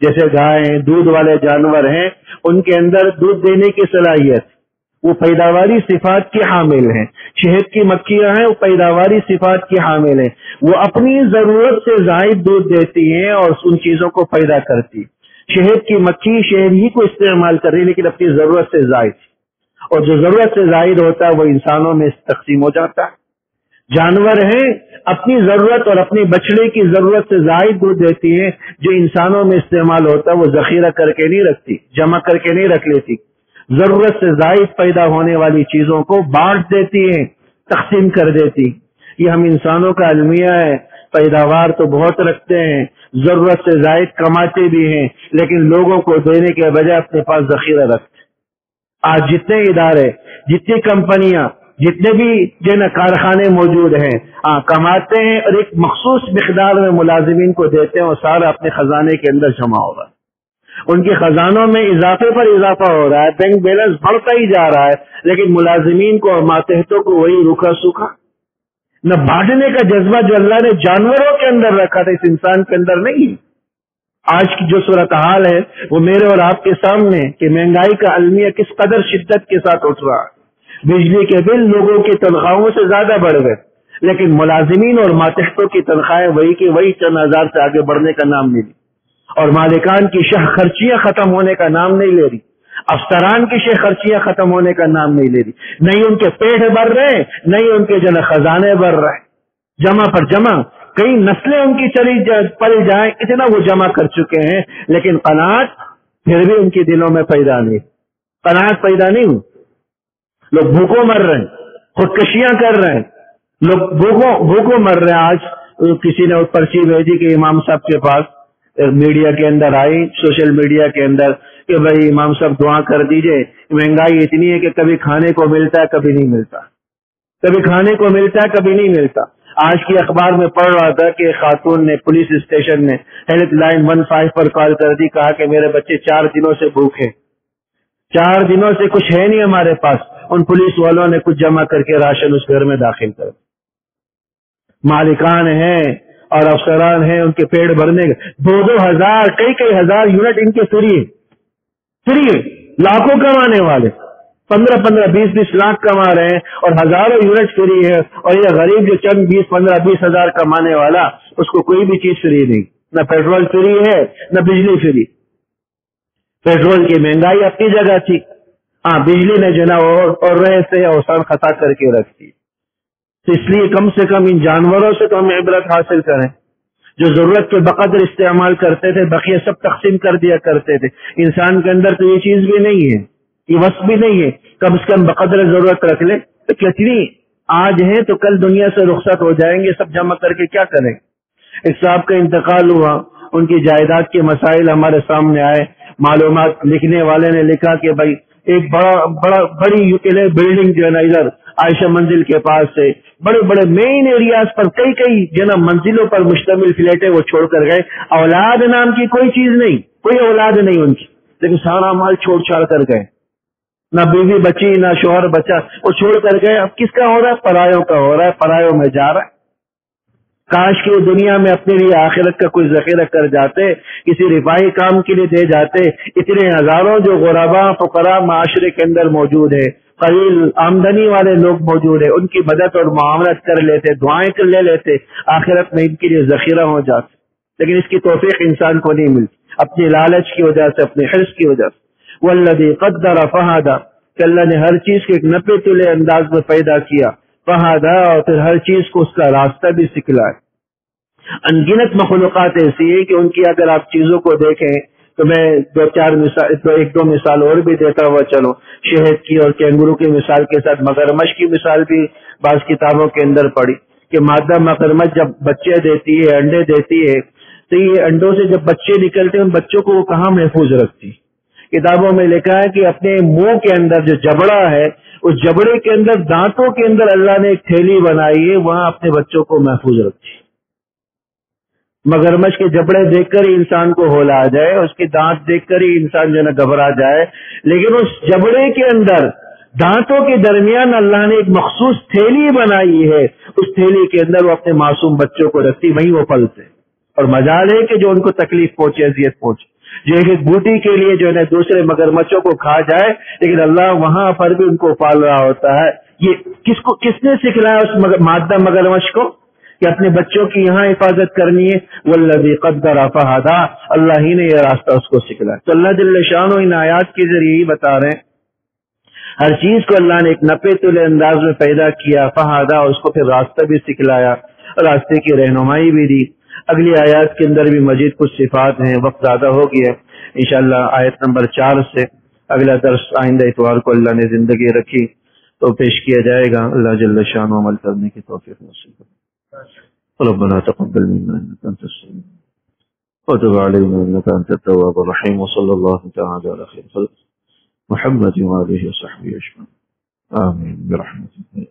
جیسے گائے دودھ والے جانور ہیں، ان کے اندر دودھ دینے کی صلاحیت، وہ پیداواری صفات کی حامل ہیں۔ شہد کی مکھیاں ہیں، وہ پیداواری صفات کی حامل ہیں، وہ اپنی ضرورت سے زائد دودھ دیتی ہیں اور ان چیزوں کو پیدا کرتی۔ شہد کی مکھی شہد ہی کو استعمال کر رہی لیکن اپنی ضرورت سے زائد، اور جو ضرورت سے زائد ہوتا ہے وہ انسانوں میں تقسیم ہو جاتا ہے۔ جانور ہیں، اپنی ضرورت اور اپنی بچڑے کی ضرورت سے زائد دودھ دیتی ہیں، جو انسانوں میں استعمال ہوتا ہے وہ ذخیرہ کر کے نہیں رکھتی، جمع کر کے نہیں رکھ لیتی، ضرورت سے زائد پیدا ہونے والی چیزوں کو بانٹ دیتی ہیں، تقسیم کر دیتی۔ یہ ہم انسانوں کا المیہ ہے، پیداوار تو بہت رکھتے ہیں، ضرورت سے زائد کماتے بھی ہیں، لیکن لوگوں کو دینے کے بجائے اپنے پاس ذخیرہ رکھتے۔ آج جتنے ادارے، جتنی کمپنیاں، جتنے بھی جو نا کارخانے موجود ہیں، کماتے ہیں اور ایک مخصوص مقدار میں ملازمین کو دیتے ہیں، اور سارا اپنے خزانے کے اندر جمع ہو رہا ہے، ان کے خزانوں میں اضافے پر اضافہ ہو رہا ہے، بینک بیلنس بڑھتا ہی جا رہا ہے، لیکن ملازمین کو اور ماتحتوں کو وہی روکھا سوکھا۔ نہ بانٹنے کا جذبہ جو اللہ نے جانوروں کے اندر رکھا تھا اس انسان کے اندر نہیں۔ آج کی جو صورتحال ہے وہ میرے اور آپ کے سامنے کہ مہنگائی کا المیہ کس قدر شدت کے ساتھ اٹھ رہا ہے، بجلی کے بل لوگوں کی تنخواہوں سے زیادہ بڑھ گئے، لیکن ملازمین اور ماتحتوں کی تنخواہیں وہی کی وہی چند ہزار سے آگے بڑھنے کا نام نہیں لی، اور مالکان کی شہ خرچیاں ختم ہونے کا نام نہیں لے رہی، افسران کی شہ خرچیاں ختم ہونے کا نام نہیں لے رہی، نہیں ان کے پیٹ بھر رہے، نہیں ان کے خزانے بھر رہے، جمع پر جمع، کئی نسلیں ان کی پل جائیں اتنا وہ جمع کر چکے ہیں، لیکن قناعت پھر بھی ان کے دلوں میں پیدا نہیں، قناعت پیدا نہیں ہوئی۔ لوگ بھوکوں مر رہے ہیں، خودکشیاں کر رہے ہیں، لوگ بھوکوں مر رہے ہیں۔ آج کسی نے پرچی بھیجی کہ امام صاحب کے پاس، میڈیا کے اندر آئی، سوشل میڈیا کے اندر، کہ بھائی امام صاحب دعا کر دیجئے، مہنگائی اتنی ہے کہ کبھی کھانے کو ملتا ہے کبھی نہیں ملتا، کبھی کھانے کو ملتا ہے کبھی نہیں ملتا۔ آج کی اخبار میں پڑھ رہا تھا کہ خاتون نے پولیس اسٹیشن نے ہیلپ لائن 15 پر کال کر دی، کہا کہ میرے بچے 4 دنوں سے بھوکے، 4 دنوں سے کچھ ہے نہیں ہمارے پاس، ان پولیس والوں نے کچھ جمع کر کے راشن اس گھر میں داخل کر، مالکان ہیں اور افسران ہیں، ان کے پیڑ بھرنے 2-2 ہزار کئی ہزار یونٹ ان کے فری، لاکھوں کمانے والے 15-20 لاکھ کما رہے ہیں اور ہزاروں یونٹ فری ہے، اور یہ غریب جو چند 15-20 ہزار کمانے والا، اس کو کوئی بھی چیز فری نہیں، نہ پیٹرول فری ہے نہ بجلی فری۔ پیٹرول کی مہنگائی اپنی جگہ تھی، ہاں بجلی نے جو نا اور رہے سے اوسان خطا کر کے رکھتی، تو اس لیے کم سے کم ان جانوروں سے تو ہم عبرت حاصل کریں، جو ضرورت کے بقدر استعمال کرتے تھے، بقیہ سب تقسیم کر دیا کرتے تھے۔ انسان کے اندر تو یہ چیز بھی نہیں ہے، یہ وصف بھی نہیں ہے، کم سے کم بقدر ضرورت رکھ لے۔ تو کتنی آج ہیں تو کل دنیا سے رخصت ہو جائیں گے، سب جمع کر کے کیا کریں؟ ایک صاحب کا انتقال ہوا، ان کی جائیداد کے مسائل ہمارے سامنے آئے، معلومات لکھنے والے نے لکھا کہ بھائی ایک بڑی بلڈنگ جو ہے نا ادھر عائشہ منزل کے پاس سے بڑے مین ایریاز پر کئی جو نا منزلوں پر مشتمل فلیٹیں وہ چھوڑ کر گئے، اولاد نام کی کوئی چیز نہیں، کوئی اولاد نہیں ان کی، لیکن سارا مال چھوڑ چھاڑ کر گئے، نہ بیوی بچی نہ شوہر بچہ، وہ چھوڑ کر گئے۔ اب کس کا ہو رہا ہے؟ پرایوں کا ہو رہا ہے، پرایوں میں جا رہا ہے۔ کاش کہ دنیا میں اپنے لیے آخرت کا کوئی ذخیرہ کر جاتے، کسی رفاہی کام کے لیے دے جاتے۔ اتنے ہزاروں جو غربا فقراء معاشرے کے اندر موجود ہے، قلیل آمدنی والے لوگ موجود ہیں، ان کی مدد اور معاونت کر لیتے، دعائیں کر لے لیتے، آخرت میں ان کے لیے ذخیرہ ہو جاتے، لیکن اس کی توفیق انسان کو نہیں ملتی، اپنی لالچ کی وجہ سے، اپنے حرص کی وجہ سے۔ والذی قدر فہدی، کہ اللہ نے ہر چیز کو ایک نپے تلے انداز میں پیدا کیا، فہدی، اور پھر ہر چیز کو اس کا راستہ بھی سکھلایا۔ انگنت مخلوقات ایسی ہے کہ ان کی اگر آپ چیزوں کو دیکھیں تو میں 1-2 مثال اور بھی دیتا ہوا چلو، شہد کی اور کینگرو کی مثال کے ساتھ مگرمچھ کی مثال بھی بعض کتابوں کے اندر پڑھی کہ مادہ مگرمچھ جب بچے دیتی ہے، انڈے دیتی ہے، تو یہ انڈوں سے جب بچے نکلتے ہیں ان بچوں کو وہ کہاں محفوظ رکھتی؟ کتابوں میں لکھا ہے کہ اپنے منہ کے اندر جو جبڑا ہے، اس جبڑے کے اندر دانتوں کے اندر اللہ نے ایک تھیلی بنائی ہے، وہاں اپنے بچوں کو محفوظ رکھتی۔ مگرمچھ کے جبڑے دیکھ کر ہی انسان کو ہولا آ جائے، اس کے دانت دیکھ کر ہی انسان جو ہے نا گھبرا جائے، لیکن اس جبڑے کے اندر دانتوں کے درمیان اللہ نے ایک مخصوص تھیلی بنائی ہے، اس تھیلی کے اندر وہ اپنے معصوم بچوں کو رکھتی، وہیں وہ پلتے۔ اور مجال ہے کہ جو ان کو تکلیف پہنچے، اذیت پہنچے، جو ایک بوٹی کے لیے جو ہے نا دوسرے مگرمچھوں کو کھا جائے، لیکن اللہ وہاں پر بھی ان کو پال رہا ہوتا ہے۔ یہ کس نے سکھلایا اس مادہ مگرمچھ کو کہ اپنے بچوں کی یہاں حفاظت کرنی ہے؟ والذی قدر فہدی، اللہ ہی نے یہ راستہ اس کو سکھلایا۔ تو اللہ جل شانہ ان آیات کے ذریعے ہی بتا رہے ہیں ہر چیز کو اللہ نے ایک نپے تلے انداز میں پیدا کیا، فہدی، اور اس کو پھر راستہ بھی سکھلایا، راستے کی رہنمائی بھی دی۔ اگلی آیات کے اندر بھی مزید کچھ صفات ہیں، وقت زیادہ ہو گیا، انشاءاللہ آیت نمبر 4 سے اگلا درس آئندہ اتوار کو اللہ نے زندگی رکھی تو پیش کیا جائے گا۔ اللہ جل شانہ عمل کرنے کی توفیق نصیب کرے۔ ربنا تقبل منا انك انت السميع وتب علينا انك انت التواب الرحيم، وصلى الله تعالى على خير خلق محمد وآله وصحبه اجمعين، آمين برحمتك۔